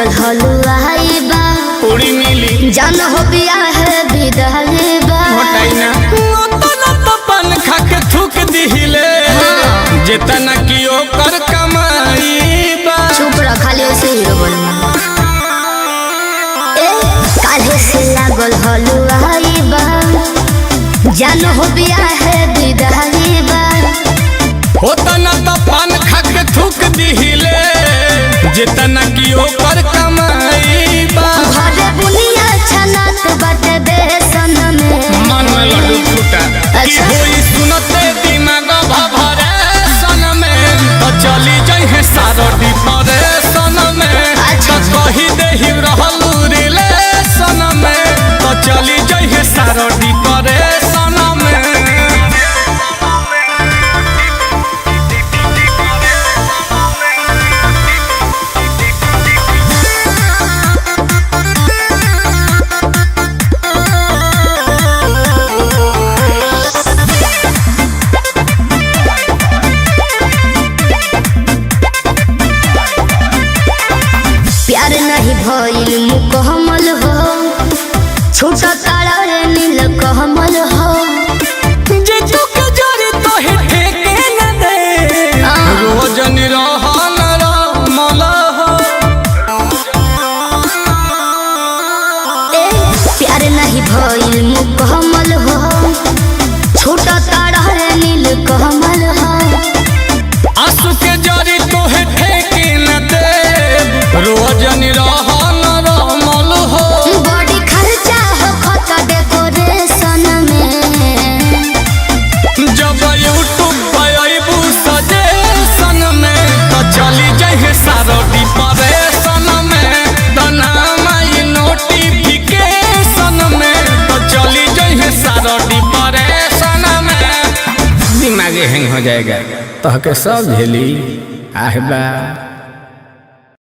लागल हलुआई बा पूरी मिली जान हो बिया है विदाई बा मोटाइना ओतना तो पन खा के थूक दिहिले जितना की ओकर कमाई बा चुप रह खाली ऐसे हीरो बोलना काले से लागल हलुआई बा जान हो बिया है विदाई बा ओतना तो पन खा के थूक दिहिले जितना की ओकर कमाई बा घरे बुनिया छनात बाटे बेसन में मन में लड्डू फूटा की अच्छा। होई सुनते दिमाग भभरे सन में तो चली जाइए सारडी परे सन में अच्छा। तो कही देहि रहलू रिले सन में तो चली जाइए सारडी परे सन में प्यार नहीं भइल मुकम्मल हो छोटा तारा रे नील कमल हो जे तू के जरी तो हे ठेके न दे रोज निरहन रमल हो प्यार नहीं भइल मुकम्मल हो छोटा तारा रे नील कमल हो आंसू के जरी तो हे ठेके न दे रोज निरहन रमल हो बड़ी खर्चा हो खता डेकोरेशन में जब यूट्यूब पे अइबू सजेशन में तो चली जाइए सारडी परेशन में तो नाम आई नोटिफिकेशन में तो चली जाइए सारडी परेशन में दिमाग हैंग हो जाएगा तो के सब झेली आहबा।